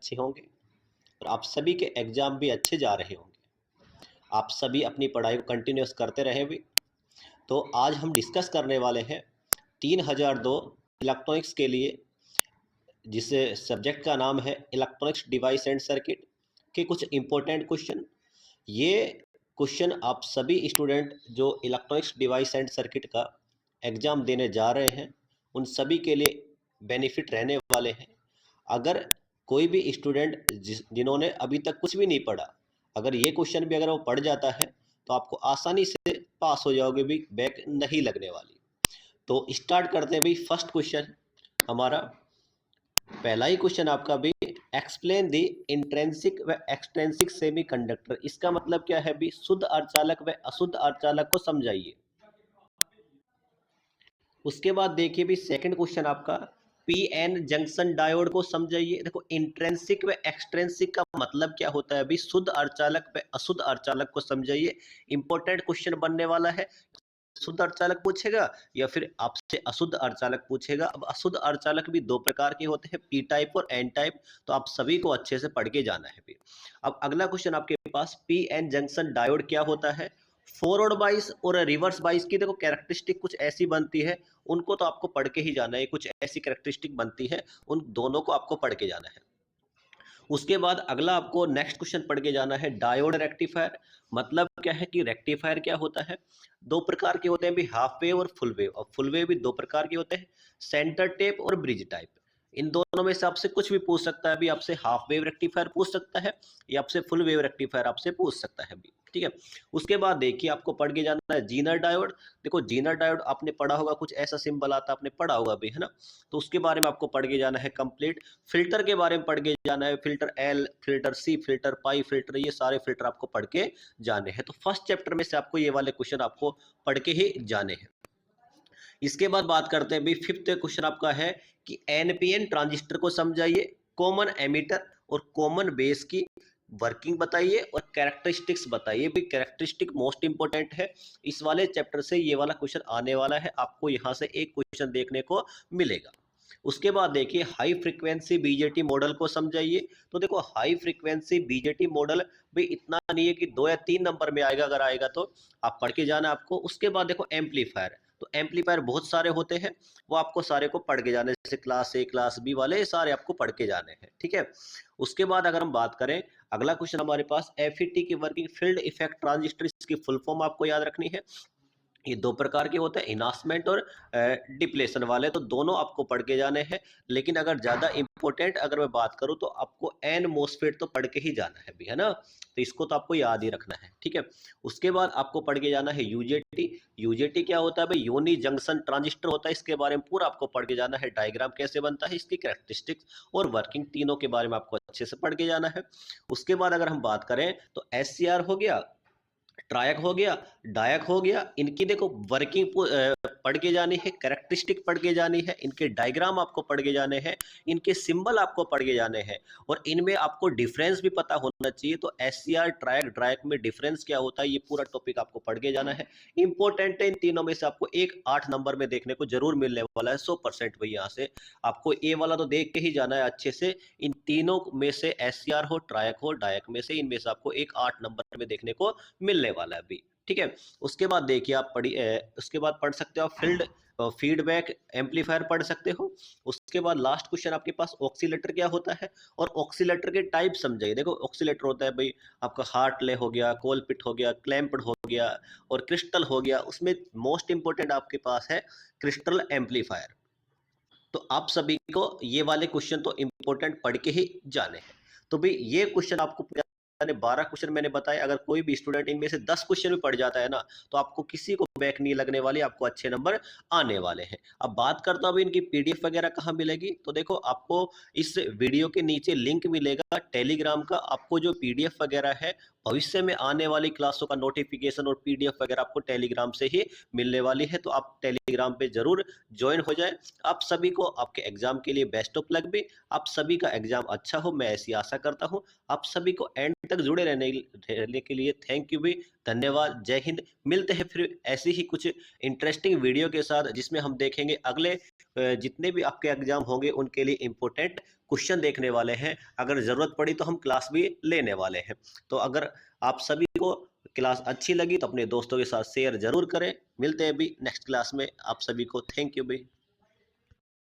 अच्छे होंगे और आप सभी के एग्ज़ाम भी अच्छे जा रहे होंगे। आप सभी अपनी पढ़ाई को कंटिन्यूअस करते रहें भी। तो आज हम डिस्कस करने वाले हैं 3002 इलेक्ट्रॉनिक्स के लिए, जिसे सब्जेक्ट का नाम है इलेक्ट्रॉनिक्स डिवाइस एंड सर्किट के कुछ इम्पोर्टेंट क्वेश्चन। ये क्वेश्चन आप सभी स्टूडेंट जो इलेक्ट्रॉनिक्स डिवाइस एंड सर्किट का एग्ज़ाम देने जा रहे हैं उन सभी के लिए बेनिफिट रहने वाले हैं। अगर कोई भी स्टूडेंट जिन्होंने अभी तक कुछ भी नहीं पढ़ा, अगर ये क्वेश्चन भी अगर वो पढ़ जाता है तो आपको आसानी से पास हो जाओगे, भी बैक नहीं लगने वाली। तो स्टार्ट करते हैं भी। फर्स्ट क्वेश्चन हमारा, पहला ही क्वेश्चन आपका भी, एक्सप्लेन द इंट्रिंसिक व एक्सट्रिंसिक सेमीकंडक्टर। इसका मतलब क्या है भी? शुद्ध अर्धचालक व अशुद्ध अर्धचालक को समझाइए। उसके बाद देखिए भी सेकंड क्वेश्चन आपका, पीएन जंक्शन डायोड को समझाइए। देखो इंट्रिंसिक व एक्सट्रिंसिक का मतलब क्या होता है भी? शुद्ध अर्धचालक व अशुद्ध अर्धचालक को समझाइए। इंपॉर्टेंट क्वेश्चन बनने वाला है। शुद्ध अर्धचालक पूछेगा या फिर आपसे अशुद्ध अर्धचालक पूछेगा। अब अशुद्ध अर्धचालक भी दो प्रकार के होते हैं, पी टाइप और एन टाइप, तो आप सभी को अच्छे से पढ़ के जाना है भी। अब अगला क्वेश्चन आपके पास, पी एन जंक्शन डायोड क्या होता है? फॉरवर्ड बाइस और रिवर्स बाइस की देखो कैरेक्टरिस्टिक कुछ ऐसी बनती है, उनको तो आपको पढ़ के ही जाना है। कुछ ऐसी कैरेक्टरिस्टिक बनती है, उन दोनों को आपको पढ़ के जाना है। उसके बाद अगला आपको नेक्स्ट क्वेश्चन पढ़ के जाना है, डायोड रेक्टिफायर। मतलब क्या है कि रेक्टिफायर क्या होता है? दो प्रकार के होते हैं भी, हाफ वेव और फुल वेव। और फुल वेव भी दो प्रकार के होते हैं, सेंटर टेप और ब्रिज टाइप। इन दोनों में से आपसे कुछ भी पूछ सकता है भी। आपसे हाफ वेव रेक्टिफायर पूछ सकता है या आपसे फुल वेव रेक्टिफायर आपसे पूछ सकता है भी। ठीक है। उसके बाद देखिए आपको पढ़ के जाना है जीनर डायोड। देखो जीनर डायोड आपने पढ़ा होगा, कुछ ऐसा सिंबल आता है, आपने पढ़ा होगा भी, है ना? तो उसके बारे में आपको पढ़ के जाना है कंप्लीट। फिल्टर के बारे में पढ़ के जाना है, फिल्टर एल, फिल्टर सी, फिल्टर पाई फिल्टर, ये सारे फिल्टर आपको पढ़ के जाने हैं। तो फर्स्ट चैप्टर में से आपको ये वाले क्वेश्चन आपको पढ़ के ही जाने हैं। इसके बाद बात करते हैं भी, फिफ्थ क्वेश्चन आपका है कि एनपीएन ट्रांजिस्टर को समझाइए, कॉमन एमिटर और कॉमन बेस की वर्किंग बताइए और कैरेक्टरिस्टिक्स बताइए। भी कैरेक्टरिस्टिक मोस्ट इंपोर्टेंट है, इस वाले चैप्टर से ये वाला क्वेश्चन आने वाला है। आपको यहाँ से एक क्वेश्चन देखने को मिलेगा। उसके बाद देखिए हाई फ्रीक्वेंसी बीजेटी मॉडल को समझाइए। तो देखो हाई फ्रीक्वेंसी बीजेटी मॉडल भी इतना नहीं है कि 2 या 3 नंबर में आएगा, अगर आएगा तो आप पढ़ के जाना आपको। उसके बाद देखो एम्पलीफायर, तो एम्पलीफायर बहुत सारे होते हैं, वो आपको सारे को पढ़ के जाने, जैसे क्लास ए क्लास बी वाले सारे आपको पढ़ के जाने हैं। ठीक है। उसके बाद अगर हम बात करें, अगला क्वेश्चन हमारे पास, एफईटी की वर्किंग, फील्ड इफेक्ट ट्रांजिस्टर, इसकी फुल फॉर्म आपको याद रखनी है। ये दो प्रकार के होते हैं, इनासमेंट और डिप्लेशन वाले, तो दोनों आपको पढ़ के जाने हैं। लेकिन अगर ज़्यादा इंपॉर्टेंट अगर मैं बात करूं तो आपको एन मोसफेट तो पढ़ के ही जाना है भी, है ना? तो इसको तो आपको याद ही रखना है। ठीक है। उसके बाद आपको पढ़ के जाना है यूजेटी। यूजेटी क्या होता है भाई? यूनी जंक्शन ट्रांजिस्टर होता है, इसके बारे में पूरा आपको पढ़ के जाना है। डायग्राम कैसे बनता है, इसकी कैरेक्टरिस्टिक्स और वर्किंग, तीनों के बारे में आपको अच्छे से पढ़ के जाना है। उसके बाद अगर हम बात करें तो एससीआर हो गया, ट्रायक हो गया, डायक हो गया, इनकी देखो वर्किंग पढ़ के जानी है, कैरेक्टरिस्टिक पढ़ के जानी है, इनके डायग्राम आपको पढ़ के जाने हैं, इनके सिंबल आपको पढ़ के जाने हैं और इनमें आपको डिफरेंस भी पता होना चाहिए। तो एससीआर, ट्रायक, डायक में डिफरेंस क्या होता है, ये पूरा टॉपिक आपको पढ़ के जाना है। इंपॉर्टेंट है, इन तीनों में से आपको एक 8 नंबर में देखने को जरूर मिलने वाला है, 100% भाई। यहाँ से आपको ए वाला तो देख के ही जाना है अच्छे से। इन तीनों में से एससीआर हो, ट्रायक हो, डायक में से, इनमें से आपको एक 8 नंबर में देखने को मिलने वाला है अभी। ठीक है। उसके बाद देखिए आप उसके बाद पढ़ सकते हो आप फील्ड फीडबैक एम्पलीफायर पढ़ सकते हो। उसके बाद लास्ट क्वेश्चन आपके पास, ऑक्सीलेटर क्या होता है और ऑक्सीलेटर के टाइप समझाइए। देखो ऑक्सीलेटर होता है भाई आपका हार्टले हो गया, कोलपिट हो गया, क्लैंप्ड हो गया और क्रिस्टल हो गया। उसमें मोस्ट इंपोर्टेंट आपके पास है क्रिस्टल एम्पलीफायर। तो आप सभी को ये वाले क्वेश्चन तो इंपॉर्टेंट पढ़ के ही जाने हैं। तो भाई ये क्वेश्चन आपको 12 क्वेश्चन मैंने बताए, अगर कोई भी स्टूडेंट इनमें से 10 क्वेश्चन भी पढ़ जाता है ना, तो आपको किसी को बैक नहीं लगने वाली, आपको अच्छे नंबर आने वाले हैं। अब बात करता हूं इनकी पीडीएफ वगैरह कहाँ मिलेगी। तो देखो आपको इस वीडियो के नीचे लिंक मिलेगा टेलीग्राम का। आपको जो पीडीएफ वगैरह है, भविष्य में आने वाली क्लासों का नोटिफिकेशन और पीडीएफ वगैरह आपको टेलीग्राम से ही मिलने वाली है। तो आप टेलीग्राम पे जरूर ज्वाइन हो जाए। आप सभी को आपके एग्जाम के लिए बेस्ट ऑफ लक भी। आप सभी का एग्जाम अच्छा हो, मैं ऐसी आशा करता हूं। आप सभी को एंड तक जुड़े रहने के लिए थैंक यू भी, धन्यवाद। जय हिंद। मिलते हैं फिर ऐसी ही कुछ इंटरेस्टिंग वीडियो के साथ, जिसमें हम देखेंगे अगले जितने भी आपके एग्जाम होंगे उनके लिए इम्पोर्टेंट क्वेश्चन देखने वाले हैं। अगर ज़रूरत पड़ी तो हम क्लास भी लेने वाले हैं। तो अगर आप सभी को क्लास अच्छी लगी तो अपने दोस्तों के साथ शेयर जरूर करें। मिलते हैं अभी नेक्स्ट क्लास में। आप सभी को थैंक यू भाई।